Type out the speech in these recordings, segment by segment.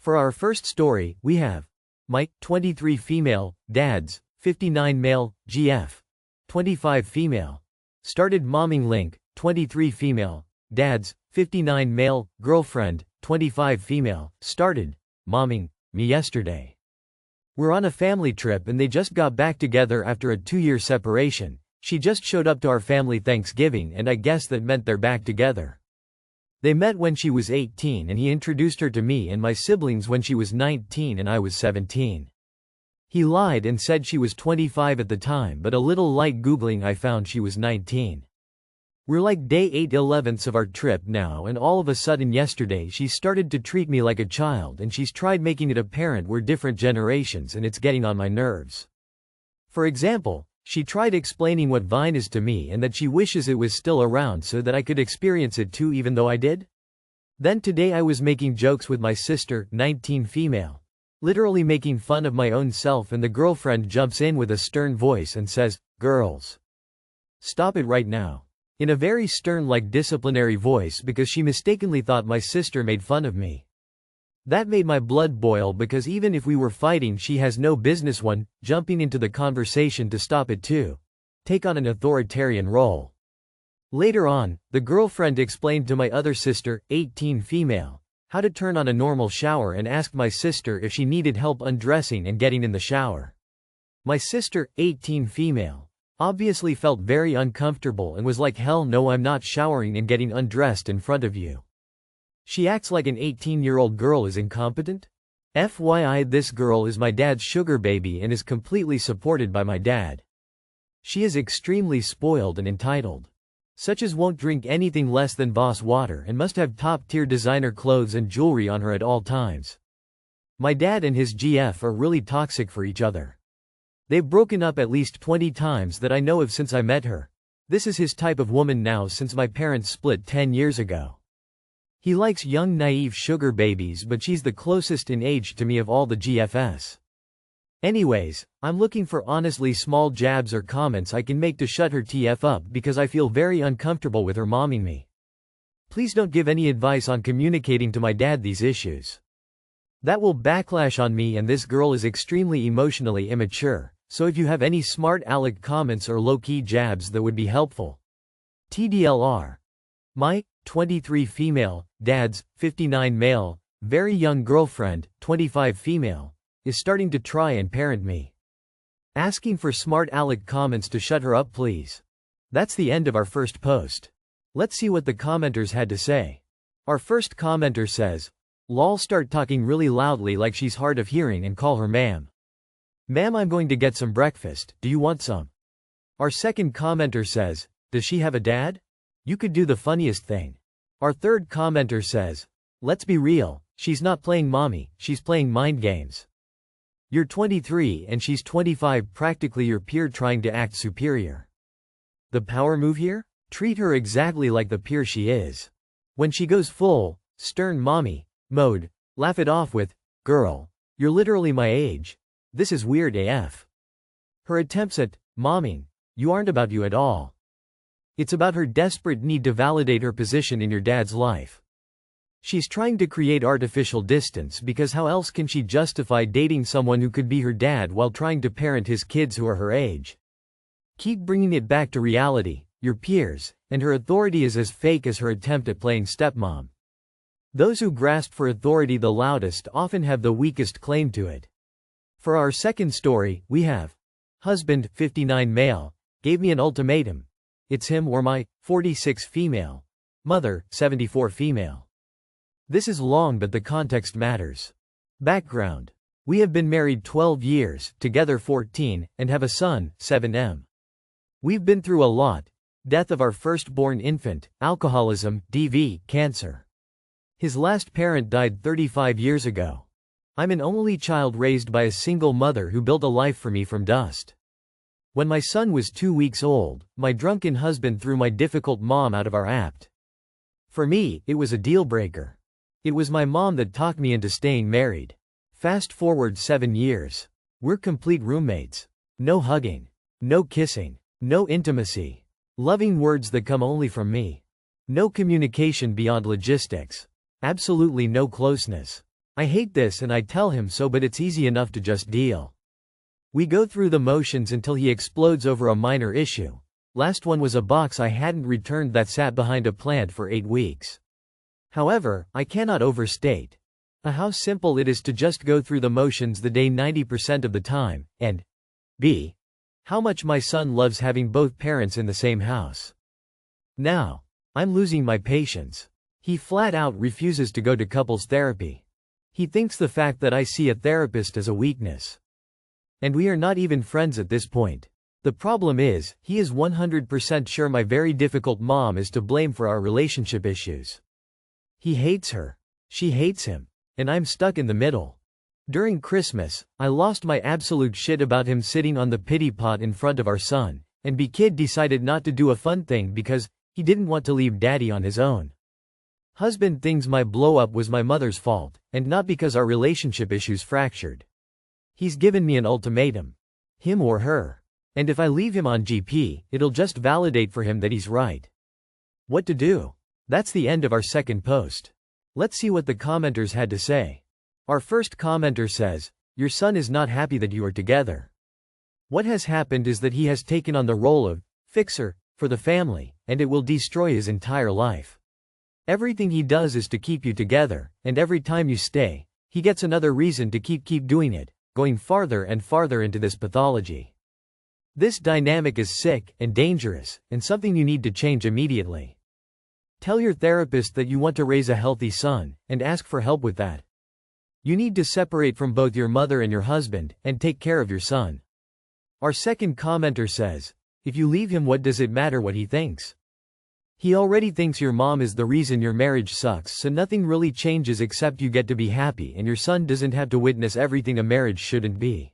For our first story, we have Mike, 23 female, dads, 59 male, GF, 25 female. Started momming link, 23 female, dads, 59 male, girlfriend, 25 female, started momming me yesterday. We're on a family trip and they just got back together after a 2-year separation. She just showed up to our family Thanksgiving and I guess that meant they're back together. They met when she was 18 and he introduced her to me and my siblings when she was 19 and I was 17. He lied and said she was 25 at the time, but a little light Googling I found she was 19. We're like day 8/11 of our trip now and all of a sudden yesterday she started to treat me like a child and she's tried making it apparent we're different generations and it's getting on my nerves. For example, she tried explaining what Vine is to me and that she wishes it was still around so that I could experience it too even though I did. Then today I was making jokes with my sister, 19 female. Literally making fun of my own self and the girlfriend jumps in with a stern voice and says, "Girls, stop it right now." In a very stern like disciplinary voice because she mistakenly thought my sister made fun of me. That made my blood boil because even if we were fighting she has no business jumping into the conversation to stop it too. Take on an authoritarian role. Later on, the girlfriend explained to my other sister, 18 female, how to turn on a normal shower and asked my sister if she needed help undressing and getting in the shower. My sister, 18 female, obviously felt very uncomfortable and was like, "Hell no, I'm not showering and getting undressed in front of you." She acts like an 18-year-old girl is incompetent? FYI, this girl is my dad's sugar baby and is completely supported by my dad. She is extremely spoiled and entitled. Such as won't drink anything less than Boss water and must have top-tier designer clothes and jewelry on her at all times. My dad and his GF are really toxic for each other. They've broken up at least 20 times that I know of since I met her. This is his type of woman now since my parents split 10 years ago. He likes young naive sugar babies but she's the closest in age to me of all the GFs. Anyways, I'm looking for honestly small jabs or comments I can make to shut her TF up because I feel very uncomfortable with her momming me. Please don't give any advice on communicating to my dad these issues. That will backlash on me and this girl is extremely emotionally immature, so if you have any smart aleck comments or low-key jabs that would be helpful. TDLR. Mike, 23 female, dads, 59 male, very young girlfriend, 25 female, is starting to try and parent me. Asking for smart aleck comments to shut her up please. That's the end of our first post. Let's see what the commenters had to say. Our first commenter says, "Lol, start talking really loudly like she's hard of hearing and call her ma'am. Ma'am, I'm going to get some breakfast, do you want some?" Our second commenter says, "Does she have a dad? You could do the funniest thing." Our third commenter says, "Let's be real, she's not playing mommy, she's playing mind games. You're 23 and she's 25, practically your peer trying to act superior. The power move here? Treat her exactly like the peer she is. When she goes full, stern mommy mode, laugh it off with, 'Girl, you're literally my age. This is weird AF.' Her attempts at momming you aren't about you at all. It's about her desperate need to validate her position in your dad's life. She's trying to create artificial distance because how else can she justify dating someone who could be her dad while trying to parent his kids who are her age? Keep bringing it back to reality, your peers, and her authority is as fake as her attempt at playing stepmom. Those who grasp for authority the loudest often have the weakest claim to it." For our second story, we have husband, 59 male, gave me an ultimatum. It's him or my 46 female mother, 74 female. This is long but the context matters. Background. We have been married 12 years, together 14, and have a son, 7M. We've been through a lot. Death of our firstborn infant, alcoholism, DV, cancer. His last parent died 35 years ago. I'm an only child raised by a single mother who built a life for me from dust. When my son was 2 weeks old, my drunken husband threw my difficult mom out of our apt. For me, it was a deal breaker. It was my mom that talked me into staying married. Fast forward 7 years. We're complete roommates. No hugging. No kissing. No intimacy. Loving words that come only from me. No communication beyond logistics. Absolutely no closeness. I hate this and I tell him so, but it's easy enough to just deal. We go through the motions until he explodes over a minor issue. Last one was a box I hadn't returned that sat behind a plant for 8 weeks. However, I cannot overstate how simple it is to just go through the motions the day 90% of the time, and b. how much my son loves having both parents in the same house. Now, I'm losing my patience. He flat out refuses to go to couples therapy. He thinks the fact that I see a therapist as a weakness. And we are not even friends at this point. The problem is, he is 100% sure my very difficult mom is to blame for our relationship issues. He hates her. She hates him. And I'm stuck in the middle. During Christmas, I lost my absolute shit about him sitting on the pity pot in front of our son, and B-Kid decided not to do a fun thing because he didn't want to leave daddy on his own. Husband thinks my blow-up was my mother's fault, and not because our relationship issues fractured. He's given me an ultimatum. Him or her. And if I leave him on GP, it'll just validate for him that he's right. What to do? That's the end of our second post. Let's see what the commenters had to say. Our first commenter says, "Your son is not happy that you are together. What has happened is that he has taken on the role of fixer for the family, and it will destroy his entire life. Everything he does is to keep you together, and every time you stay, he gets another reason to keep doing it, going farther and farther into this pathology. This dynamic is sick and dangerous, and something you need to change immediately. Tell your therapist that you want to raise a healthy son, and ask for help with that. You need to separate from both your mother and your husband, and take care of your son." Our second commenter says, "If you leave him, what does it matter what he thinks? He already thinks your mom is the reason your marriage sucks, so nothing really changes except you get to be happy and your son doesn't have to witness everything a marriage shouldn't be."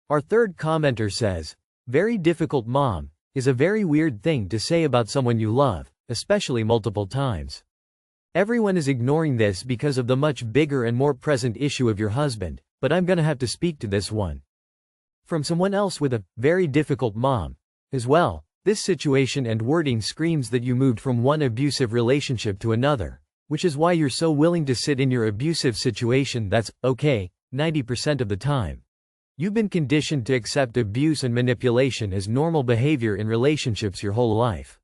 Our third commenter says, "Very difficult mom is a very weird thing to say about someone you love, especially multiple times. Everyone is ignoring this because of the much bigger and more present issue of your husband, but I'm gonna have to speak to this one. From someone else with a very difficult mom as well. This situation and wording screams that you moved from one abusive relationship to another, which is why you're so willing to sit in your abusive situation that's okay 90% of the time. You've been conditioned to accept abuse and manipulation as normal behavior in relationships your whole life.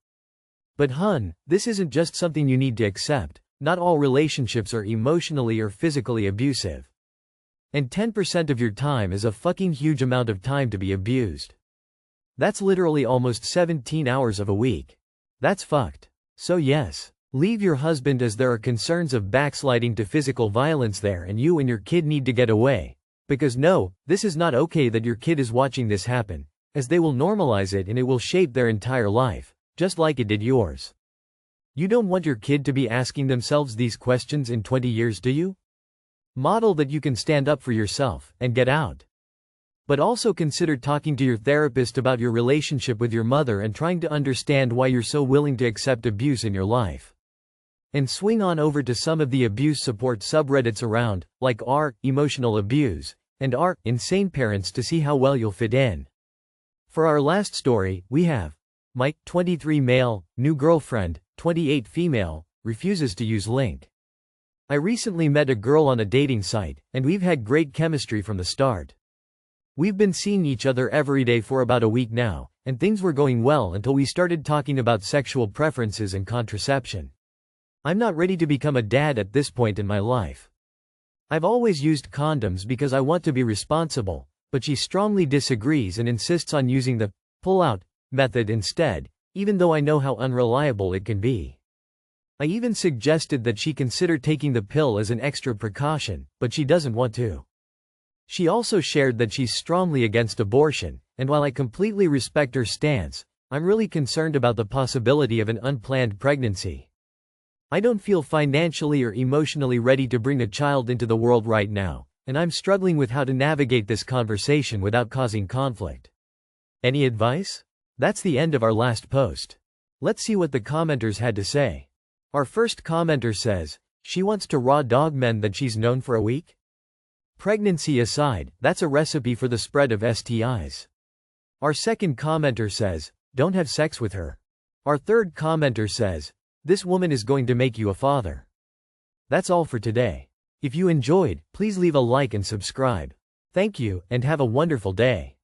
But hun, this isn't just something you need to accept. Not all relationships are emotionally or physically abusive. And 10% of your time is a fucking huge amount of time to be abused. That's literally almost 17 hours of a week. That's fucked. So yes, leave your husband as there are concerns of backsliding to physical violence there and you and your kid need to get away. Because no, this is not okay that your kid is watching this happen, as they will normalize it and it will shape their entire life. Just like it did yours. You don't want your kid to be asking themselves these questions in 20 years, do you? Model that you can stand up for yourself and get out. But also consider talking to your therapist about your relationship with your mother and trying to understand why you're so willing to accept abuse in your life. And swing on over to some of the abuse support subreddits around, like r emotional abuse and r insane parents, to see how well you'll fit in. For our last story, we have Mike, 23 male, new girlfriend, 28 female, refuses to use link. I recently met a girl on a dating site, and we've had great chemistry from the start. We've been seeing each other every day for about a week now, and things were going well until we started talking about sexual preferences and contraception. I'm not ready to become a dad at this point in my life. I've always used condoms because I want to be responsible, but she strongly disagrees and insists on using the pull-out method instead, even though I know how unreliable it can be. I even suggested that she consider taking the pill as an extra precaution, but she doesn't want to. She also shared that she's strongly against abortion, and while I completely respect her stance, I'm really concerned about the possibility of an unplanned pregnancy. I don't feel financially or emotionally ready to bring a child into the world right now, and I'm struggling with how to navigate this conversation without causing conflict. Any advice? That's the end of our last post. Let's see what the commenters had to say. Our first commenter says, she wants to raw dog men that she's known for a week? Pregnancy aside, that's a recipe for the spread of STIs. Our second commenter says, don't have sex with her. Our third commenter says, this woman is going to make you a father. That's all for today. If you enjoyed, please leave a like and subscribe. Thank you, and have a wonderful day.